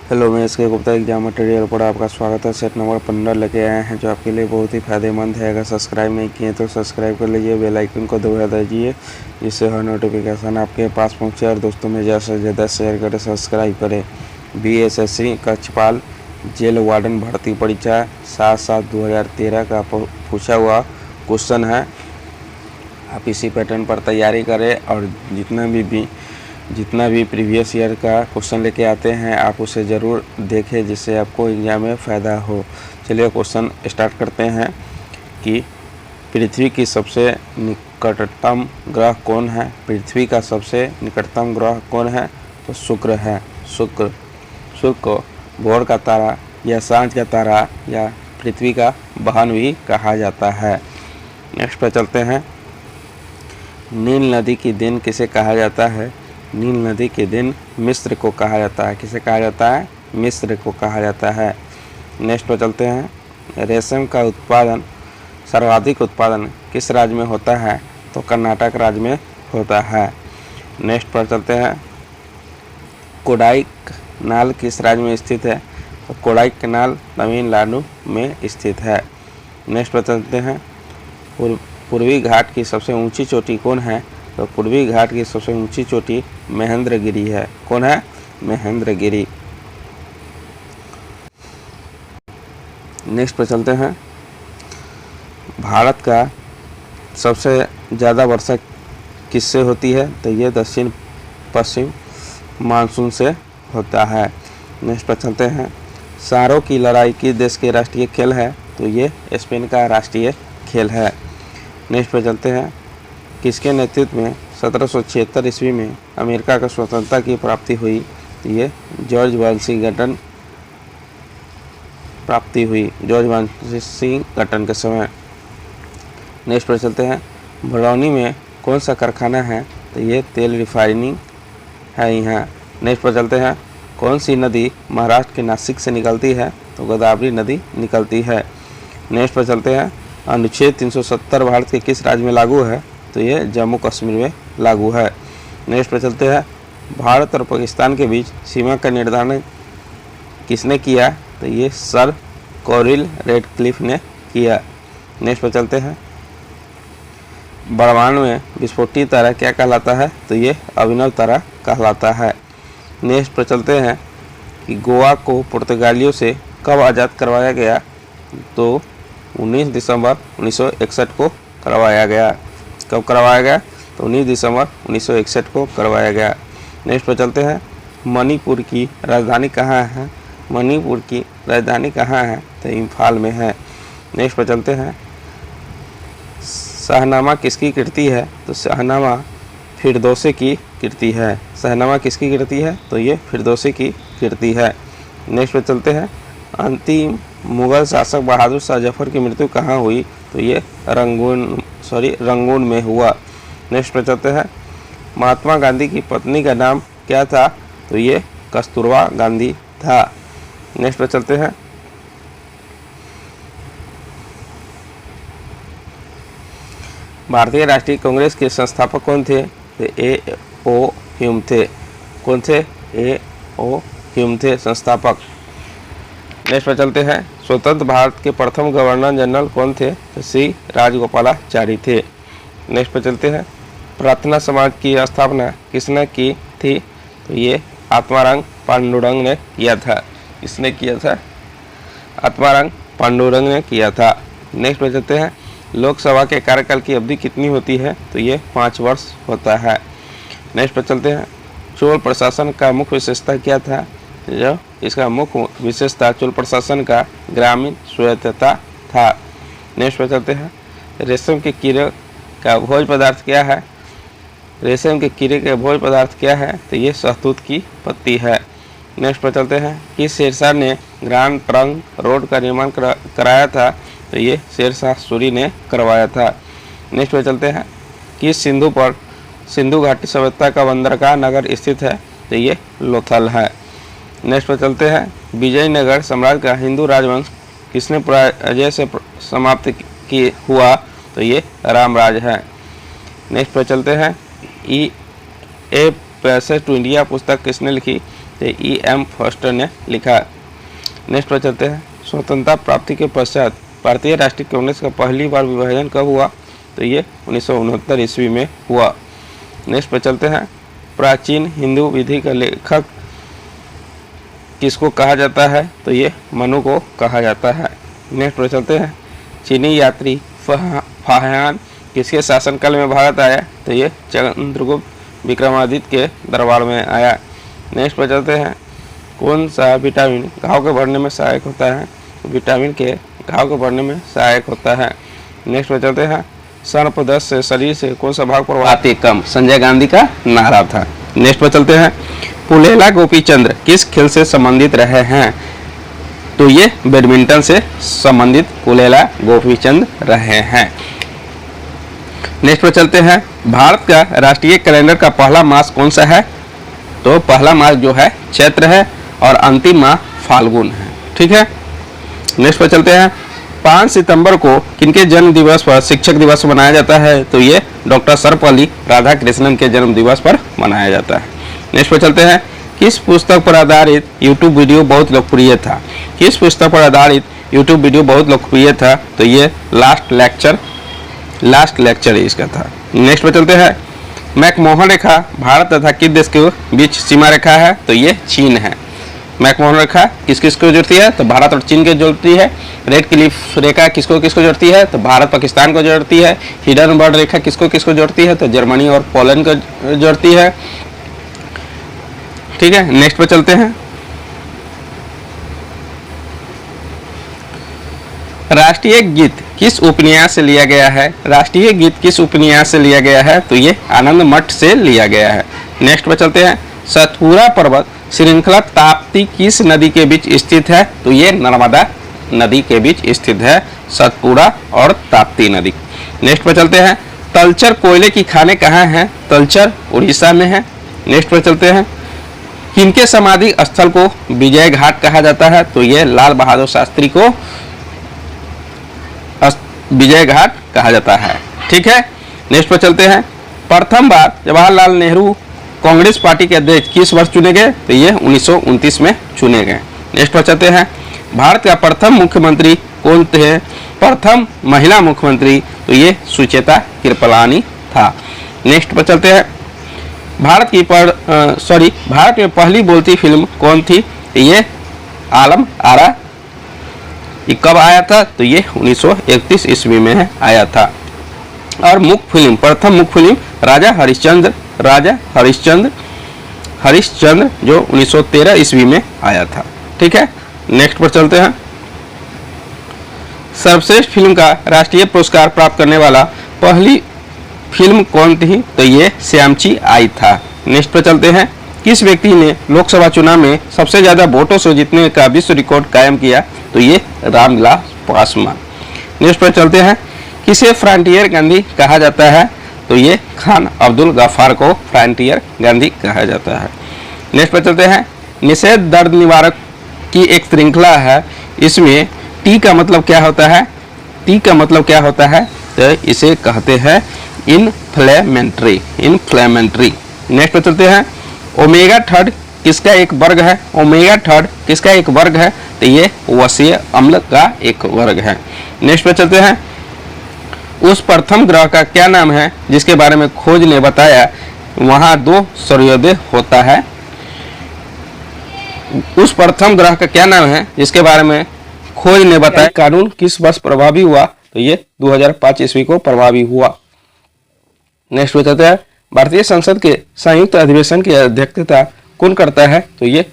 Hello, मैं इसके Gupta exam material पर आपका स्वागत है। सेट नंबर 15 लेके आए हैं जो आपके लिए बहुत ही फ़ायदेमंद है। अगर सब्सक्राइब नहीं किए तो सब्सक्राइब कर लीजिए, बेल आइकन को दबा दीजिए जिससे हर नोटिफिकेशन आपके पास पहुंचे और दोस्तों में ज़्यादा से ज़्यादा शेयर करें, सब्सक्राइब करें। BSSC कक्षपाल जेल वार्डन भर्ती परीक्षा 7/7/2013 का पूछा हुआ क्वेश्चन है। आप इसी पैटर्न पर तैयारी करें और जितना भी प्रीवियस ईयर का क्वेश्चन लेके आते हैं आप उसे ज़रूर देखें जिससे आपको एग्जाम में फ़ायदा हो। चलिए क्वेश्चन स्टार्ट करते हैं कि पृथ्वी की सबसे निकटतम ग्रह कौन है। पृथ्वी का सबसे निकटतम ग्रह कौन है? तो शुक्र है। शुक्र को भोर का तारा या सांझ का तारा या पृथ्वी का बहन भी कहा जाता है। नेक्स्ट पर चलते हैं। नील नदी की दिन किसे कहा जाता है? नील नदी के दिन मिस्र को कहा जाता है। किसे कहा जाता है? मिस्र को कहा जाता है। नेक्स्ट पर चलते हैं। रेशम का उत्पादन सर्वाधिक उत्पादन किस राज्य में होता है? तो कर्नाटक राज्य में होता है। नेक्स्ट पर चलते हैं। कोडाईकनाल किस राज्य में स्थित है? तो कोडाईकनाल तमिलनाडु में स्थित है। नेक्स्ट पर चलते हैं। पूर्वी घाट की सबसे ऊंची चोटी कौन है? तो पूर्वी घाट की सबसे ऊंची चोटी महेंद्रगिरी है। कौन है? महेंद्रगिरी। नेक्स्ट पर चलते हैं। भारत का सबसे ज़्यादा वर्षा किससे होती है? तो ये दक्षिण पश्चिम मानसून से होता है। नेक्स्ट पर चलते हैं। सांरों की लड़ाई किस देश के राष्ट्रीय खेल है? तो ये स्पेन का राष्ट्रीय खेल है। नेक्स्ट पर चलते हैं। किसके नेतृत्व में 1776 ईस्वी में अमेरिका को स्वतंत्रता की प्राप्ति हुई? तो ये जॉर्ज वाशिंगटन प्राप्ति हुई, जॉर्ज वाशिंगटन के समय। नेक्स्ट पर चलते हैं। बरौनी में कौन सा कारखाना है? तो ये तेल रिफाइनिंग है यहाँ। नेक्स्ट पर चलते हैं। कौन सी नदी महाराष्ट्र के नासिक से निकलती है? तो गोदावरी नदी निकलती है। नेक्स्ट पर चलते हैं। अनुच्छेद 370 भारत के किस राज्य में लागू है? तो ये जम्मू कश्मीर में लागू है। नेक्स्ट पर चलते हैं। भारत और पाकिस्तान के बीच सीमा का निर्धारण किसने किया? तो ये सर कोरिल रेडक्लिफ ने किया। नेक्स्ट पर चलते हैं। ब्रह्मांड में विस्फोटी तारा क्या कहलाता है? तो ये अभिनव तारा कहलाता है। नेक्स्ट पर चलते हैं कि गोवा को पुर्तगालियों से कब आज़ाद करवाया गया? तो 19 दिसंबर 1961 को करवाया गया। कब करवाया गया? तो 19 दिसंबर 1961 को करवाया गया। नेक्स्ट पर चलते हैं। मणिपुर की राजधानी कहाँ है? मणिपुर की राजधानी कहाँ है? तो इम्फाल में है। नेक्स्ट पर चलते हैं। शाहनामा किसकी कृति है? तो शाहनामा फिरदौसी की कृति है। शाहनामा किसकी कृति है? तो ये फिरदौसी की कृति है। नेक्स्ट पर चलते हैं। अंतिम मुगल शासक बहादुर शाह जफर की मृत्यु कहाँ हुई? तो ये रंगून में हुआ। नेक्स्ट पर चलते हैं। महात्मा गांधी की पत्नी का नाम क्या था? तो ये कस्तूरबा गांधी था। नेक्स्ट पर चलते हैं। भारतीय राष्ट्रीय कांग्रेस के संस्थापक कौन थे? तो A.O. ह्यूम थे। कौन थे? A.O. ह्यूम थे संस्थापक। नेक्स्ट पर चलते हैं। स्वतंत्र भारत के प्रथम गवर्नर जनरल कौन थे? तो C. राजगोपालाचारी थे। नेक्स्ट पर चलते हैं। प्रार्थना समाज की स्थापना किसने की थी? तो ये आत्माराम पांडुरंग ने किया था। किसने किया था? आत्माराम पांडुरंग ने किया था। नेक्स्ट पर चलते हैं। लोकसभा के कार्यकाल की अवधि कितनी होती है? तो ये 5 वर्ष होता है। नेक्स्ट पर चलते हैं। चोल प्रशासन का मुख्य विशेषता क्या था? जो इसका मुख्य विशेषता चोल प्रशासन का ग्रामीण स्वायत्तता था। नेक्स्ट पर चलते हैं। रेशम के कीड़े का भोज्य पदार्थ क्या है? रेशम के कीड़े का भोज्य पदार्थ क्या है? तो ये शहतूत की पत्ती है। नेक्स्ट पर चलते हैं। किस शेरशाह ने ग्रांड ट्रंक रोड का निर्माण कराया था? तो ये शेरशाह सूरी ने करवाया था। नेक्स्ट पर चलते हैं। किस सिंधु घाटी सभ्यता का बंदरगाह नगर स्थित है? तो ये लोथल है। नेक्स्ट पर चलते हैं। विजयनगर साम्राज्य का हिंदू राजवंश किसने पराजय से समाप्त हुआ? तो ये रामराज है। नेक्स्ट पर चलते हैं। A Passage to India पुस्तक किसने लिखी? तो E.M. फोस्टर ने लिखा। नेक्स्ट पर चलते हैं। स्वतंत्रता प्राप्ति के पश्चात भारतीय राष्ट्रीय कांग्रेस का पहली बार विभाजन कब हुआ? तो ये 1969 ईस्वी में हुआ। नेक्स्ट पर चलते हैं। प्राचीन हिंदू विधि का लेखक किसको कहा जाता है? तो ये मनु को कहा जाता है। नेक्स्ट पर चलते हैं। चीनी यात्री फाहियान किसके शासनकाल में भारत आया? तो ये चंद्रगुप्त विक्रमादित्य के दरबार में आया। नेक्स्ट पर चलते हैं। कौन सा विटामिन घाव के बढ़ने में सहायक होता है? विटामिन के घाव के बढ़ने में सहायक होता है। नेक्स्ट पर चलते हैं। सर्पदंश से शरीर से कौन सा भाग प्रभावित कम? संजय गांधी का नारा था। नेक्स्ट पर चलते हैं। पुलेला गोपीचंद किस खेल से संबंधित रहे हैं? तो ये बैडमिंटन से संबंधित पुलेला गोपीचंद रहे हैं। नेक्स्ट पर चलते हैं। भारत का राष्ट्रीय कैलेंडर का पहला मास कौन सा है? तो पहला मास जो है चैत्र है और अंतिम माह फाल्गुन है। ठीक है। नेक्स्ट पर चलते हैं। 5 सितंबर को किनके जन्म दिवस पर शिक्षक दिवस मनाया जाता है? तो ये डॉक्टर सर्वपल्ली राधाकृष्णन के जन्म दिवस पर मनाया जाता है। नेक्स्ट पर चलते हैं। किस पुस्तक पर आधारित यूट्यूब वीडियो बहुत लोकप्रिय था? किस पुस्तक पर आधारित यूट्यूब वीडियो बहुत लोकप्रिय था? तो ये लास्ट लेक्चर इसका था। नेक्स्ट पर चलते हैं। मैकमोहन रेखा भारत तथा किस देश के बीच सीमा रेखा है? तो ये चीन है। मैकमोहन रेखा किस किस को जोड़ती है? तो भारत और चीन को जोड़ती है। रेड क्लिफ रेखा किसको किसको जोड़ती है? तो भारत पाकिस्तान को जोड़ती है। हिडनबर्ग रेखा किसको किसको जोड़ती है? तो जर्मनी और पोलैंड को जोड़ती है। ठीक है। नेक्स्ट पे चलते हैं। राष्ट्रीय गीत किस उपन्यास से लिया गया है? राष्ट्रीय गीत किस उपन्यास से लिया गया है? तो ये आनंद मठ से लिया गया है। नेक्स्ट पे चलते हैं। सतपुरा पर्वत श्रृंखला ताप्ती किस नदी के बीच स्थित है? तो ये नर्मदा नदी के बीच स्थित है, सतपुरा और ताप्ती नदी। नेक्स्ट पे चलते हैं। तलचर कोयले की खानें कहाँ हैं? तलचर उड़ीसा में है। नेक्स्ट पे चलते हैं। किनके समाधि स्थल को विजय घाट कहा जाता है? तो ये लाल बहादुर शास्त्री को विजय घाट कहा जाता है। ठीक है। नेक्स्ट पर चलते हैं। प्रथम बार जवाहरलाल नेहरू कांग्रेस पार्टी के अध्यक्ष किस वर्ष चुने गए? तो ये 1929 में चुने गए। नेक्स्ट पर चलते हैं। भारत का प्रथम मुख्यमंत्री कौन थे? प्रथम महिला मुख्यमंत्री तो ये सुचेता कृपलानी था। नेक्स्ट पर चलते हैं। भारत में पहली बोलती फिल्म कौन थी? तो ये आलम आरा। ये कब आया था? तो ये 1931 ईस्वी में आया था। और प्रथम मुख्य फिल्म राजा हरिश्चंद्र जो 1913 ईस्वी में आया था। ठीक है। नेक्स्ट पर चलते हैं। सर्वश्रेष्ठ फिल्म का राष्ट्रीय पुरस्कार प्राप्त करने वाला पहली फिल्म कौन थी? तो ये श्यामची आई था। नेक्स्ट पर चलते हैं। किस व्यक्ति ने लोकसभा चुनाव में सबसे ज्यादा वोटों से जीतने का विश्व रिकॉर्ड कायम किया? तो ये रामविलास पासवान। नेक्स्ट पर चलते हैं। किसे फ्रंटियर गांधी कहा जाता है? तो ये खान अब्दुल गफ्फार को फ्रंटियर गांधी कहा जाता है। नेक्स्ट पर चलते हैं। निषेध दर्द निवारक की एक श्रृंखला है, इसमें टी का मतलब क्या होता है? टी का मतलब क्या होता है? तो इसे कहते हैं इन्फ्लेमेटरी। नेक्स्ट पर चलते हैं। ओमेगा थर्ड किसका एक वर्ग है? ओमेगा थर्ड किसका एक वर्ग है? तो ये वसीय अम्ल का एक वर्ग है। नेक्स्ट पर चलते हैं। उस प्रथम ग्रह का क्या नाम है जिसके बारे में खोज ने बताया वहां 2 सूर्योदय होता है? उस प्रथम ग्रह का क्या नाम है जिसके बारे में खोज ने बताया? कानून किस वर्ष प्रभावी हुआ? तो ये 2005 ईस्वी को प्रभावी हुआ। नेक्स्ट पे चलते हैं। भारतीय संसद के संयुक्त अधिवेशन की अध्यक्षता कौन करता है? तो ये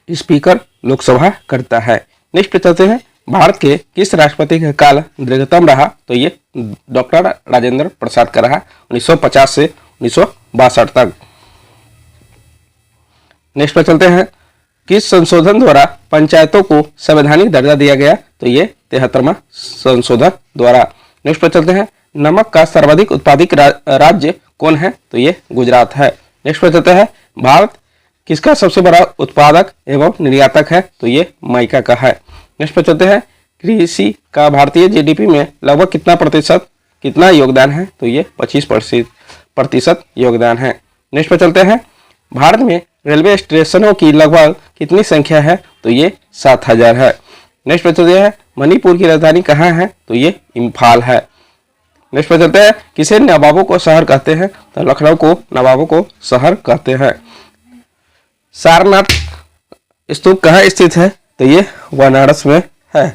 स्पीकर लोकसभा करता है। नेक्स्ट पे चलते हैं। भारत के किस राष्ट्रपति का काल दीर्घतम रहा? तो ये डॉक्टर राजेंद्र प्रसाद का रहा, 1950 से 1962 तक। नेक्स्ट पे चलते हैं। किस संशोधन द्वारा पंचायतों को संवैधानिक दर्जा दिया गया? तो ये 73वां संशोधन द्वारा। नेक्स्ट पर चलते हैं। नमक का सर्वाधिक उत्पादक राज्य कौन है? तो ये गुजरात है। नेक्स्ट पर चलते हैं। भारत किसका सबसे बड़ा उत्पादक एवं निर्यातक है? तो ये माइका का है। नेक्स्ट पर चलते हैं। कृषि का भारतीय जीडीपी में लगभग कितना प्रतिशत कितना योगदान है, तो ये 25% योगदान है। नेक्स्ट पर चलते हैं। भारत में रेलवे स्टेशनों की लगभग कितनी संख्या है, तो ये 7000 है। नेक्स्ट पर चलते हैं। मणिपुर की राजधानी कहाँ है, तो ये इम्फाल है। नेक्स्ट पर चलते हैं। किसे नवाबों को शहर कहते हैं, तो लखनऊ को नवाबों को शहर कहते हैं। सारनाथ स्तूप कहाँ स्थित है, तो ये वाराणसी में है।